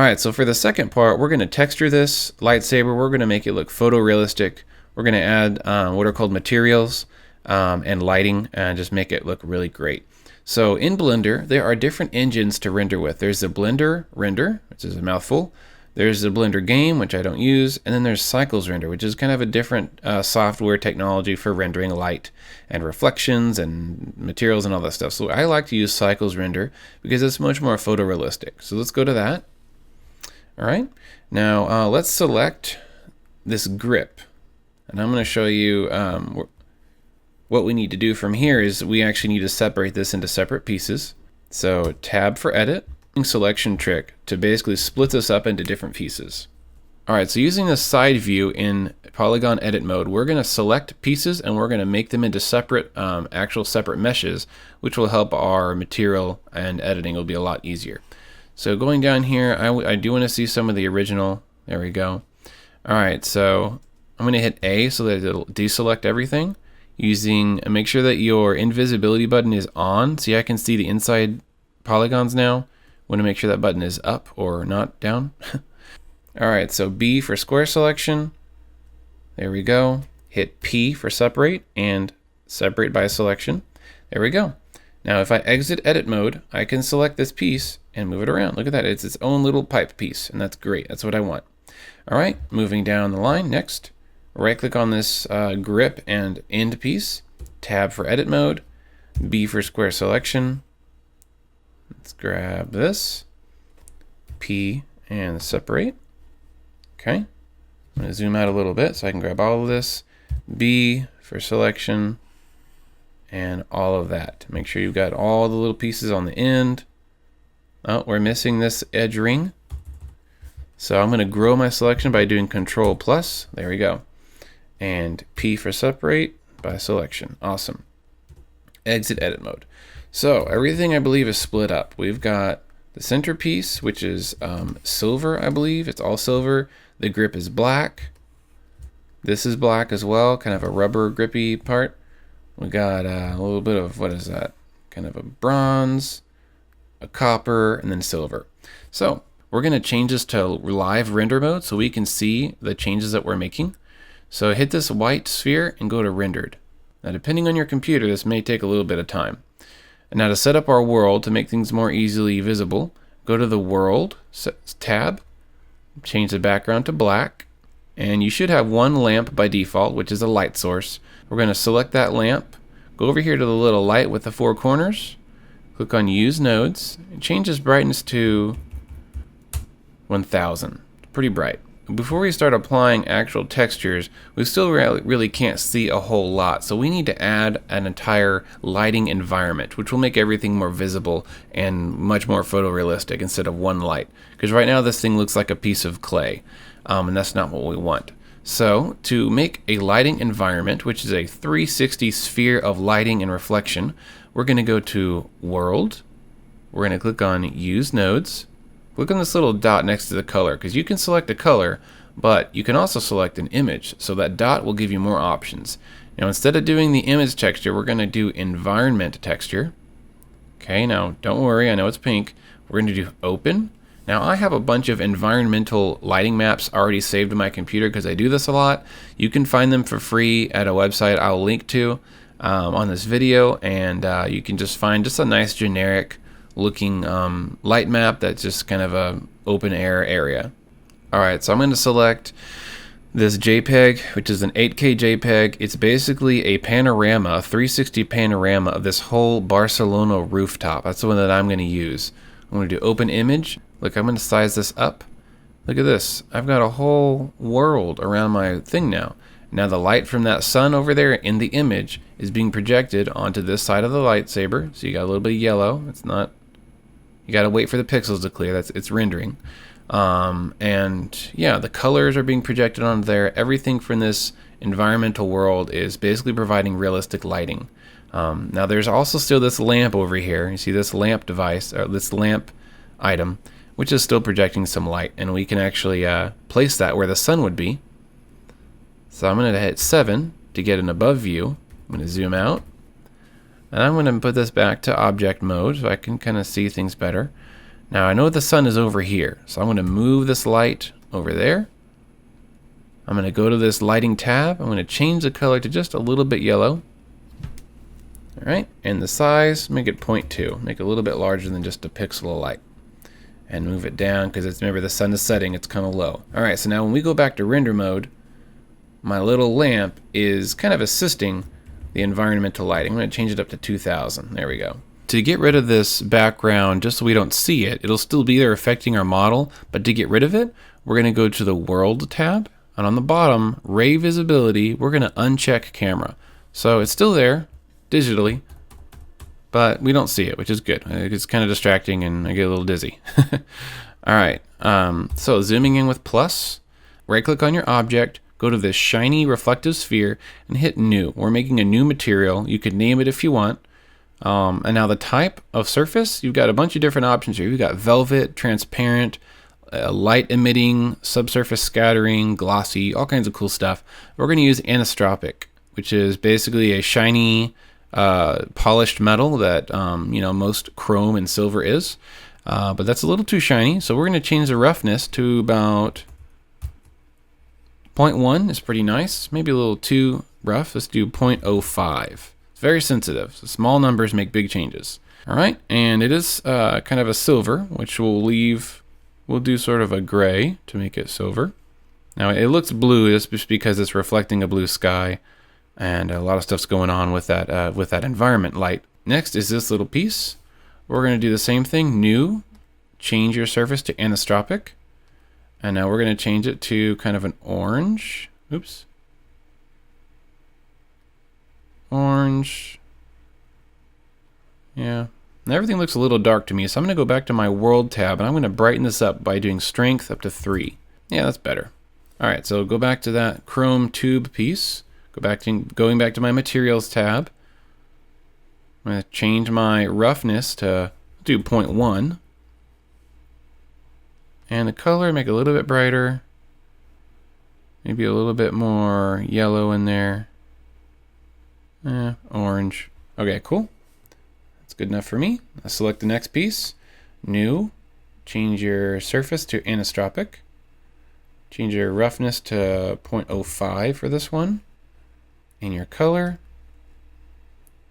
Alright, so for the second part, we're going to texture this lightsaber. We're going to make it look photorealistic. We're going to add what are called materials and lighting and just make it look really great. So in Blender, there are different engines to render with. There's the Blender Render, which is a mouthful. There's the Blender Game, which I don't use. And then there's Cycles Render, which is kind of a different software technology for rendering light and reflections and materials and all that stuff. So I like to use Cycles Render because it's much more photorealistic. So let's go to that. All right, now let's select this grip, and I'm going to show you what we need to do from here is we actually need to separate this into separate pieces. So tab for edit, selection trick to basically split this up into different pieces. All right, so using the side view in polygon edit mode, we're going to select pieces and we're going to make them into separate, actual separate meshes, which will help our material and editing will be a lot easier. So going down here, I do want to see some of the original. There we go. All right, so I'm going to hit A so that it'll deselect everything. Make sure that your invisibility button is on. See, I can see the inside polygons now. Want to make sure that button is up or not down. All right, so B for square selection. There we go. Hit P for separate and separate by selection. There we go. Now if I exit edit mode, I can select this piece and move it around. Look at that, it's its own little pipe piece, and that's great, that's what I want. All right, moving down the line, next, right click on this grip and end piece, tab for edit mode, B for square selection. Let's grab this, P and separate. Okay, I'm gonna zoom out a little bit so I can grab all of this, B for selection, and all of that. Make sure you've got all the little pieces on the end. Oh, we're missing this edge ring. So I'm going to grow my selection by doing Control plus. There we go. And P for separate by selection. Awesome. Exit edit mode. So everything I believe is split up. We've got the center piece, which is silver, I believe. It's all silver. The grip is black. This is black as well, kind of a rubber grippy part. We got a little bit of, what is that? Kind of a bronze, a copper, and then silver. So we're going to change this to live render mode so we can see the changes that we're making. So hit this white sphere and go to rendered. Now depending on your computer, this may take a little bit of time. And now to set up our world to make things more easily visible, go to the world tab, change the background to black, and you should have one lamp by default, which is a light source. We're going to select that lamp, go over here to the little light with the 4 corners, click on Use Nodes, and change this brightness to 1000. Pretty bright. Before we start applying actual textures, we still really can't see a whole lot, so we need to add an entire lighting environment, which will make everything more visible and much more photorealistic instead of one light. Because right now this thing looks like a piece of clay, and that's not what we want. So to make a lighting environment, which is a 360 sphere of lighting and reflection, we're going to go to World. We're going to click on Use Nodes. Click on this little dot next to the color, because you can select a color, but you can also select an image. So that dot will give you more options. Now instead of doing the image texture, we're going to do environment texture. Okay, now don't worry, I know it's pink. We're going to do open. Now I have a bunch of environmental lighting maps already saved in my computer because I do this a lot. You can find them for free at a website I'll link to on this video, and you can just find just a nice generic looking light map that's just kind of a open air area. Alright, so I'm going to select this JPEG, which is an 8K JPEG. It's basically a panorama, a 360 panorama of this whole Barcelona rooftop. That's the one that I'm going to use. I'm going to do open image. Look, I'm going to size this up. Look at this. I've got a whole world around my thing now. Now the light from that sun over there in the image is being projected onto this side of the lightsaber. So you got a little bit of yellow. It's not, you got to wait for the pixels to clear. It's rendering. And yeah, the colors are being projected onto there. Everything from this environmental world is basically providing realistic lighting. Now there's also still this lamp over here. You see this lamp device, or this lamp item, which is still projecting some light, and we can actually place that where the sun would be. So I'm going to hit 7 to get an above view. I'm going to zoom out, and I'm going to put this back to object mode so I can kind of see things better. Now I know the sun is over here, so I'm going to move this light over there. I'm going to go to this lighting tab. I'm going to change the color to just a little bit yellow. All right, and the size, make it 0.2. Make it a little bit larger than just a pixel of light. And move it down because it's, remember, the sun is setting, it's kind of low. All right, so now when we go back to render mode, my little lamp is kind of assisting the environmental lighting. I'm going to change it up to 2000. There we go. To get rid of this background, just so we don't see it, it'll still be there affecting our model, but to get rid of it, we're going to go to the World tab, and on the bottom, Ray Visibility, we're going to uncheck Camera. So it's still there, digitally, but we don't see it, which is good. It's kind of distracting, and I get a little dizzy. All right, so zooming in with plus, right-click on your object, go to this shiny reflective sphere, and hit New. We're making a new material. You could name it if you want. And now the type of surface, you've got a bunch of different options here. You've got velvet, transparent, light emitting, subsurface scattering, glossy, all kinds of cool stuff. We're going to use anisotropic, which is basically a shiny, polished metal that most chrome and silver is. But that's a little too shiny, so we're going to change the roughness to about 0.1 is pretty nice. Maybe a little too rough. Let's do 0.05. Very sensitive, so small numbers make big changes. All right, and it is kind of a silver, which we'll do sort of a gray to make it silver. Now it looks blue just because it's reflecting a blue sky, and a lot of stuff's going on with that environment light. Next is this little piece. We're going to do the same thing, new, change your surface to anisotropic, and now we're going to change it to kind of an orange. Oops. Orange. Yeah. And everything looks a little dark to me, so I'm going to go back to my World tab, and I'm going to brighten this up by doing Strength up to 3. Yeah, that's better. All right, so go back to that chrome tube piece. Going back to my Materials tab. I'm going to change my roughness to do 0.1. And the color, make it a little bit brighter. Maybe a little bit more yellow in there. Orange. Okay, cool. That's good enough for me. I'll select the next piece. New. Change your surface to anisotropic. Change your roughness to 0.05 for this one. And your color,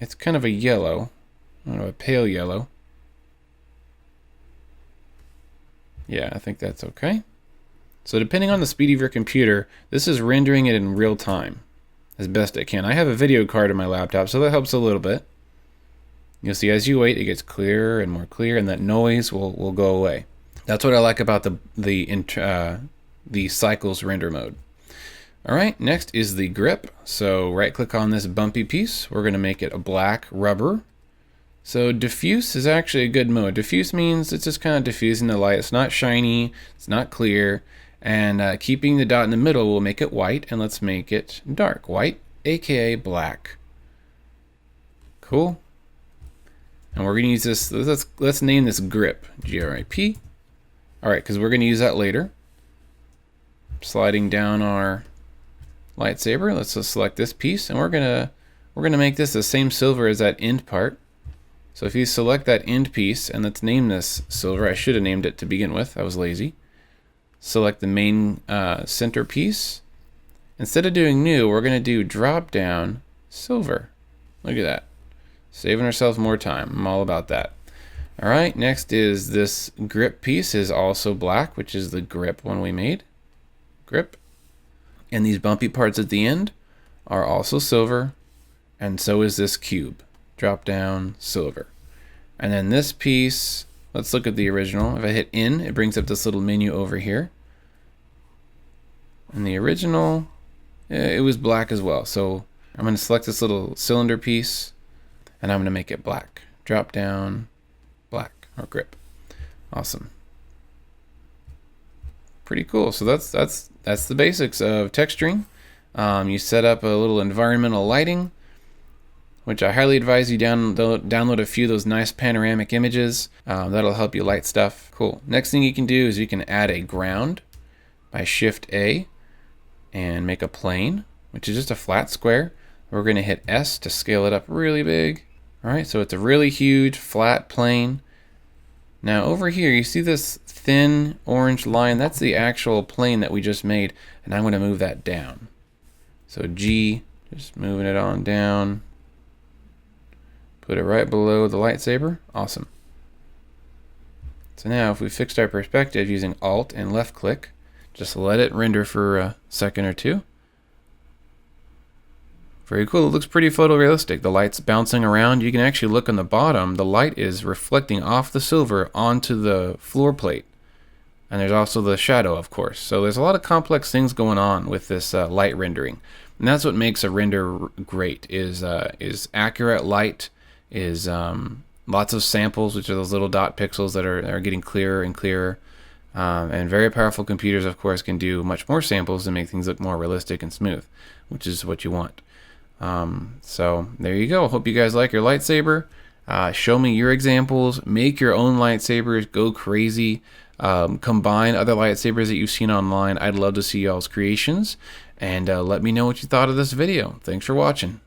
it's kind of a yellow. I don't know, a pale yellow. Yeah, I think that's okay. So depending on the speed of your computer, this is rendering it in real time as best it can. I have a video card in my laptop, so that helps a little bit. You'll see as you wait, it gets clearer and more clear, and that noise will go away. That's what I like about the cycles render mode. All right, next is the grip. So right-click on this bumpy piece. We're going to make it a black rubber. So diffuse is actually a good mode. Diffuse means it's just kind of diffusing the light. It's not shiny, it's not clear. And keeping the dot in the middle will make it white, and let's make it dark white, aka black. Cool. And we're going to use this, let's name this grip, G-R-I-P. All right, because we're going to use that later. Sliding down our lightsaber, let's just select this piece, and we're gonna make this the same silver as that end part. So if you select that end piece, and let's name this silver, I should have named it to begin with, I was lazy. Select the main center piece. Instead of doing new, we're going to do drop down silver. Look at that. Saving ourselves more time. I'm all about that. All right, next is this grip piece is also black, which is the grip one we made. Grip. And these bumpy parts at the end are also silver, and so is this cube. Drop down silver. And then this piece, let's look at the original. If I hit in, it brings up this little menu over here. And the original, it was black as well. So I'm going to select this little cylinder piece, and I'm going to make it black. Drop down, black, or grip. Awesome. Pretty cool. So that's the basics of texturing. You set up a little environmental lighting, which I highly advise you download a few of those nice panoramic images. That'll help you light stuff. Cool. Next thing you can do is you can add a ground by Shift A and make a plane, which is just a flat square. We're going to hit S to scale it up really big. All right, so it's a really huge flat plane. Now over here, you see this thin orange line? That's the actual plane that we just made, and I'm going to move that down. So G, just moving it on down. Put it right below the lightsaber. Awesome. So now if we fixed our perspective using Alt and left click, just let it render for a second or two. Very cool. It looks pretty photorealistic. The light's bouncing around. You can actually look on the bottom. The light is reflecting off the silver onto the floor plate. And there's also the shadow, of course. So there's a lot of complex things going on with this light rendering. And that's what makes a render great, is accurate light, is lots of samples, which are those little dot pixels that are getting clearer and clearer. And very powerful computers, of course, can do much more samples to make things look more realistic and smooth, which is what you want. So there you go. Hope you guys like your lightsaber. Show me your examples. Make your own lightsabers. Go crazy. Combine other lightsabers that you've seen online. I'd love to see y'all's creations. And let me know what you thought of this video. Thanks for watching.